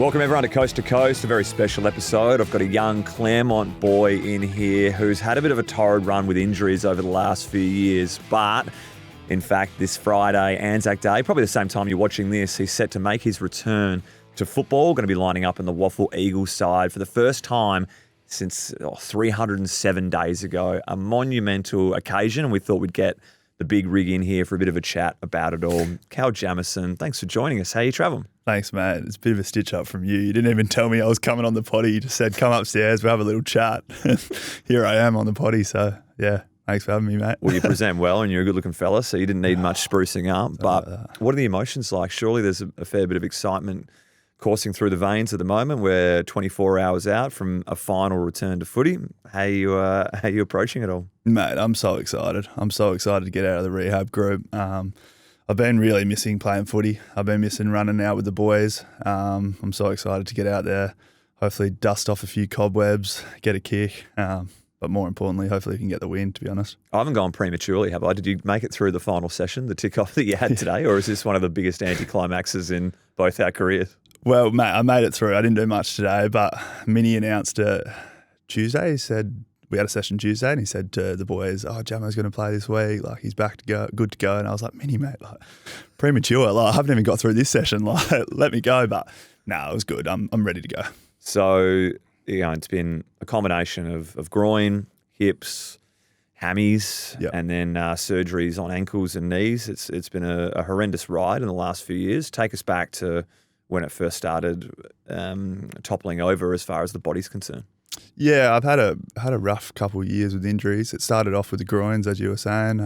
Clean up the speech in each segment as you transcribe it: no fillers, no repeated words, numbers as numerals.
Welcome everyone to Coast, a very special episode. I've got a young Claremont boy in here who's had a bit of a torrid run with injuries over the last few years, but in fact this Friday, Anzac Day, probably the same time you're watching this, he's set to make his return to football, going to be lining up in the Waffle Eagles side for the first time since 307 days ago, a monumental occasion, and we thought we'd get the big rig in here for a bit of a chat about it all. Callum Jamieson, thanks for joining us. How are you travelling? Thanks, mate. It's a bit of a stitch up from you. You didn't even tell me I was coming on the potty. You just said, come upstairs, we'll have a little chat. Here I am on the potty. So, yeah, thanks for having me, mate. Well, you present well and you're a good-looking fella, so you didn't need much sprucing up. But what are the emotions like? Surely there's a fair bit of excitement coursing through the veins at the moment. We're 24 hours out from a final return to footy. How are you approaching it all? Mate, I'm so excited. I'm so excited to get out of the rehab group. I've been really missing playing footy. I've been missing running out with the boys. I'm so excited to get out there, hopefully dust off a few cobwebs, get a kick, but more importantly, hopefully we can get the win, to be honest. I haven't gone prematurely, have I? Did you make it through the final session, the tick-off that you had today, or is this one of the biggest anticlimaxes in both our careers? Well, mate, I made it through. I didn't do much today, but Minnie announced it Tuesday. He said, we had a session Tuesday, and he said to the boys, Jamo's going to play this week. Like, he's back to go, good to go. And I was like, Minnie, mate, like, premature. Like, I haven't even got through this session. Like, let me go. But no, it was good. I'm ready to go. So, it's been a combination of groin, hips, hammies, and then surgeries on ankles and knees. It's been a horrendous ride in the last few years. Take us back to when it first started toppling over as far as the body's concerned. Yeah, I've had a rough couple of years with injuries. It started off with the groins, as you were saying.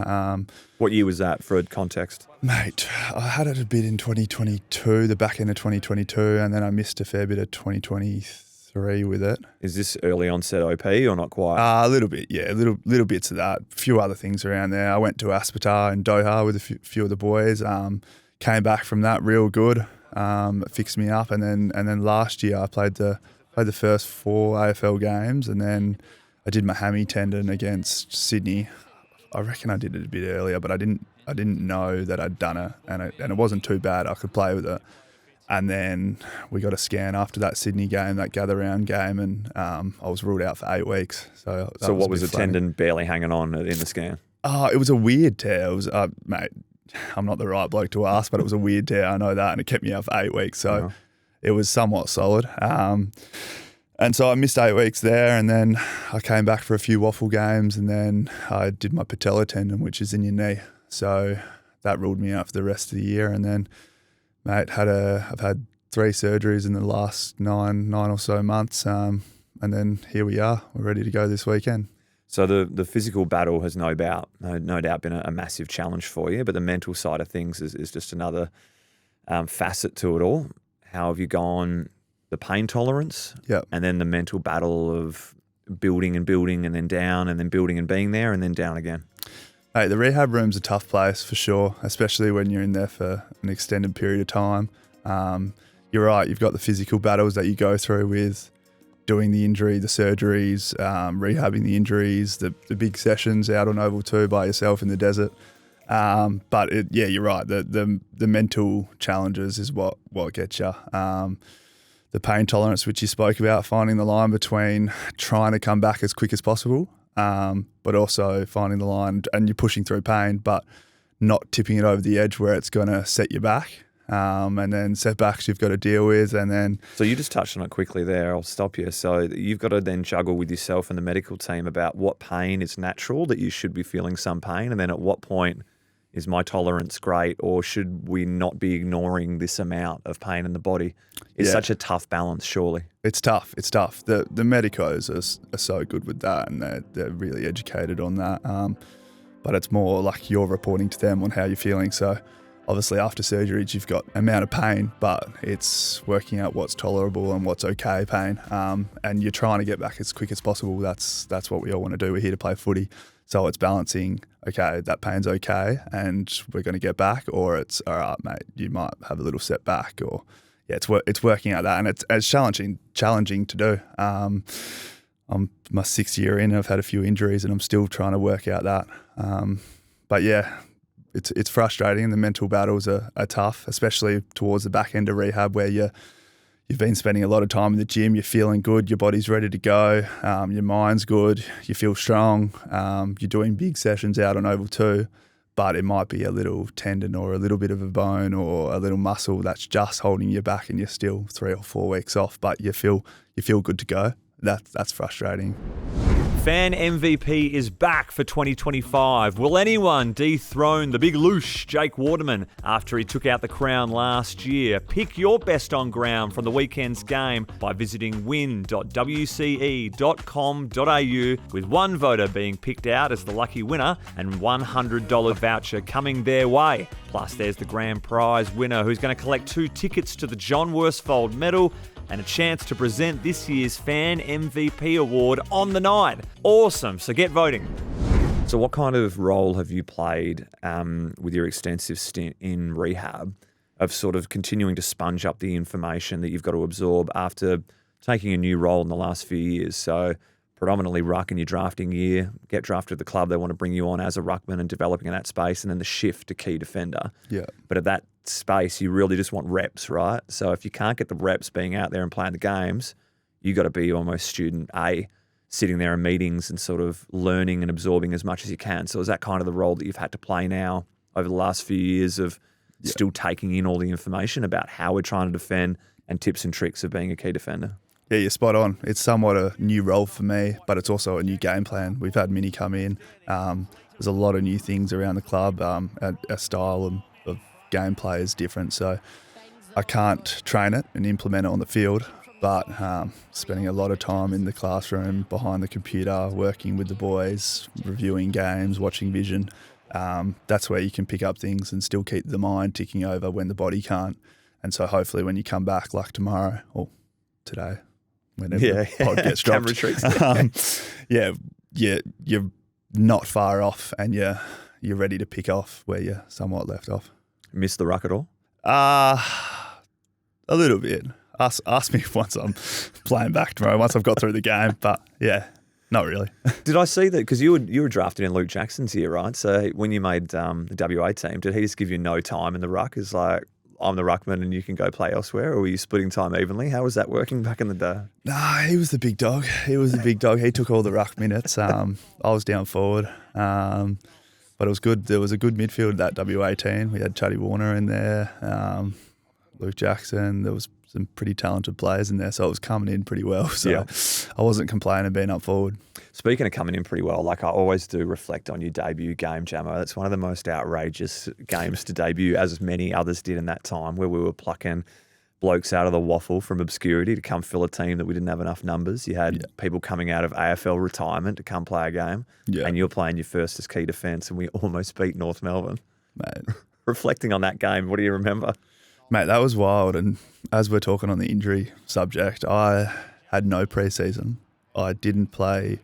What year was that, for context? Mate, I had it a bit in 2022, the back end of 2022, and then I missed a fair bit of 2023 with it. Is this early onset OP or not quite? A little bit, yeah, little bits of that. A few other things around there. I went to Aspetar in Doha with a few of the boys. Came back from that real good. It fixed me up, and then last year I played the first 4 AFL games, and then I did my hammy tendon against Sydney. I reckon I did it a bit earlier, but I didn't know that I'd done it, and it wasn't too bad. I could play with it. And then we got a scan after that Sydney game, that gather round game, and I was ruled out for 8 weeks. So what was the tendon barely hanging on in the scan? It was a weird tear. It was, mate, I'm not the right bloke to ask, but it was a weird tear. I know that, and it kept me out for 8 weeks. So it was somewhat solid. And so I missed 8 weeks there, and then I came back for a few waffle games, and then I did my patella tendon, which is in your knee. So that ruled me out for the rest of the year. And then, mate, I've had 3 surgeries in the last nine or so months. And then here we are. We're ready to go this weekend. So the physical battle has no doubt been a massive challenge for you, but the mental side of things is just another facet to it all. How have you gone? The pain tolerance, and then the mental battle of building and then down, and then building and being there, and then down again. Hey, the rehab room's a tough place for sure, especially when you're in there for an extended period of time. You're right, you've got the physical battles that you go through with doing the injury, the surgeries, rehabbing the injuries, the big sessions out on Oval 2 by yourself in the desert. But you're right. The mental challenges is what gets you. The pain tolerance, which you spoke about, finding the line between trying to come back as quick as possible, but also finding the line, and you're pushing through pain, but not tipping it over the edge where it's going to set you back. And then setbacks you've got to deal with, and then... So you just touched on it quickly there. I'll stop you. So you've got to then juggle with yourself and the medical team about what pain is natural, that you should be feeling some pain, and then at what point is my tolerance great, or should we not be ignoring this amount of pain in the body? It's such a tough balance, surely. It's tough. The medicos are so good with that, and they're really educated on that. But it's more like you're reporting to them on how you're feeling. So obviously after surgeries, you've got amount of pain, but it's working out what's tolerable and what's okay pain. And you're trying to get back as quick as possible. That's what we all want to do. We're here to play footy. So it's balancing, okay, that pain's okay and we're going to get back, or it's, all right, mate, you might have a little setback, or it's working out that. And it's challenging to do. I'm my 6th year in, I've had a few injuries and I'm still trying to work out that. But yeah, it's frustrating, and the mental battles are tough, especially towards the back end of rehab where you're you've been spending a lot of time in the gym, you're feeling good, your body's ready to go, your mind's good, you feel strong, you're doing big sessions out on Oval 2, but it might be a little tendon or a little bit of a bone or a little muscle that's just holding you back and you're still 3 or 4 weeks off, but you feel good to go. That's frustrating. Fan MVP is back for 2025. Will anyone dethrone the big loosh, Jake Waterman, after he took out the crown last year? Pick your best on ground from the weekend's game by visiting win.wce.com.au, with one voter being picked out as the lucky winner and $100 voucher coming their way. Plus, there's the grand prize winner who's going to collect 2 tickets to the John Worsfold Medal and a chance to present this year's Fan MVP award on the night. Awesome, so get voting. So what kind of role have you played with your extensive stint in rehab of sort of continuing to sponge up the information that you've got to absorb after taking a new role in the last few years? So predominantly ruck in your drafting year, get drafted at the club, they want to bring you on as a ruckman and developing in that space, and then the shift to key defender. Yeah. But at that space, you really just want reps, right? So if you can't get the reps being out there and playing the games, you got to be almost student A, sitting there in meetings and sort of learning and absorbing as much as you can. So is that kind of the role that you've had to play now over the last few years of still taking in all the information about how we're trying to defend and tips and tricks of being a key defender? Yeah, you're spot on. It's somewhat a new role for me, but it's also a new game plan. We've had Minnie come in. There's a lot of new things around the club. Our style of gameplay is different, so I can't train it and implement it on the field, but spending a lot of time in the classroom, behind the computer, working with the boys, reviewing games, watching vision, that's where you can pick up things and still keep the mind ticking over when the body can't. And so hopefully when you come back like tomorrow or today, whenever the pod gets dropped, you're not far off and you're ready to pick off where you're somewhat left off. Miss the ruck at all? A little bit. Ask me once I'm playing back tomorrow, once I've got through the game, but yeah, not really. Did I see that? Because you were drafted in Luke Jackson's year, right? So when you made the WA team, did he just give you no time in the ruck? It's like, I'm the ruckman and you can go play elsewhere, or were you splitting time evenly? How was that working back in the day? Nah, he was the big dog. He took all the ruck minutes. I was down forward, but it was good. There was a good midfield, that WA team. We had Chuddy Warner in there, Luke Jackson. There was some pretty talented players in there, so it was coming in pretty well. So I wasn't complaining being up forward. Speaking of coming in pretty well, like I always do reflect on your debut game, Jamo. It's one of the most outrageous games to debut, as many others did in that time, where we were plucking blokes out of the waffle from obscurity to come fill a team that we didn't have enough numbers. You had people coming out of AFL retirement to come play a game, and you're playing your first as key defence, and we almost beat North Melbourne. Mate. Reflecting on that game, what do you remember? Mate, that was wild. And as we're talking on the injury subject, I had no pre-season. I didn't play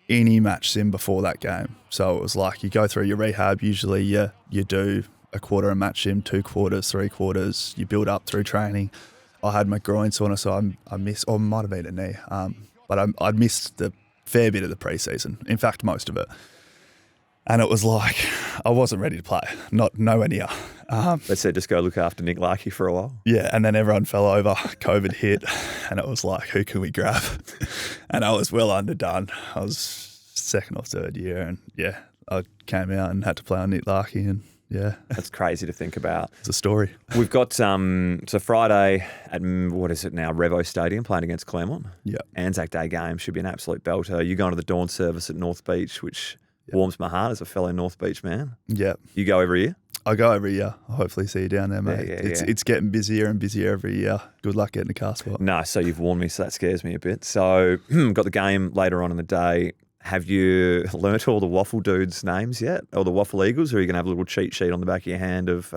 any match sim before that game. So it was like you go through your rehab. Usually you do a quarter of match sim, 2 quarters, 3 quarters. You build up through training. I had my groin soreness, so I missed, or might have been a knee, but I missed the fair bit of the pre-season. In fact, most of it. And it was like I wasn't ready to play, nowhere near. They said just go look after Nick Larkey for a while. Yeah, and then everyone fell over, COVID hit, and it was like, who can we grab? And I was well underdone. I was second or third year, and I came out and had to play on Nick Larkey, and That's crazy to think about. It's a story. We've got so Friday at, what is it now, Revo Stadium, playing against Claremont. Yeah. Anzac Day game should be an absolute belter. You're going to the dawn service at North Beach, which warms my heart as a fellow North Beach man. Yeah. You go every year? I go every year. I'll hopefully see you down there, mate. It's getting busier and busier every year. Good luck getting a car spot. No, so you've warned me, so that scares me a bit. So got the game later on in the day. Have you learnt all the Waffle dudes' names yet? Or the Waffle Eagles? Or are you going to have a little cheat sheet on the back of your hand of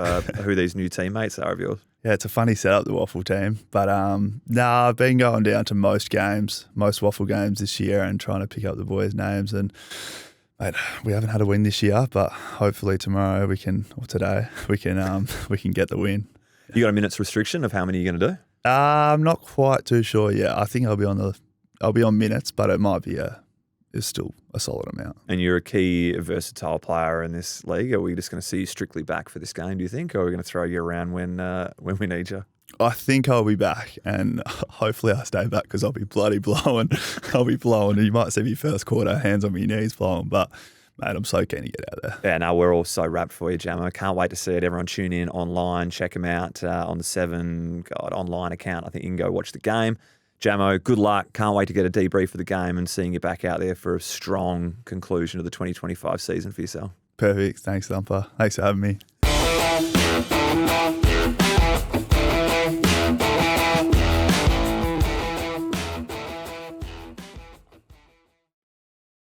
who these new teammates are of yours? Yeah, it's a funny setup, the Waffle team. But I've been going down to most Waffle games this year and trying to pick up the boys' names. And mate, we haven't had a win this year, but hopefully tomorrow today we can get the win. You got a minutes restriction of how many you're going to do? I'm not quite too sure yet. I think I'll be on minutes, but it might be is still a solid amount. And you're a key versatile player in this league. Are we just going to see you strictly back for this game, do you think? Or are we going to throw you around when we need you? I think I'll be back, and hopefully I stay back because I'll be bloody blowing. I'll be blowing. You might see me first quarter, hands on my knees blowing, but mate, I'm so keen to get out there. Yeah, no, we're all so wrapped for you, Jamo. Can't wait to see it. Everyone tune in online, check him out on the 7 online account. I think you can go watch the game. Jamo, good luck. Can't wait to get a debrief for the game and seeing you back out there for a strong conclusion of the 2025 season for yourself. Perfect. Thanks, Thumper. Thanks for having me.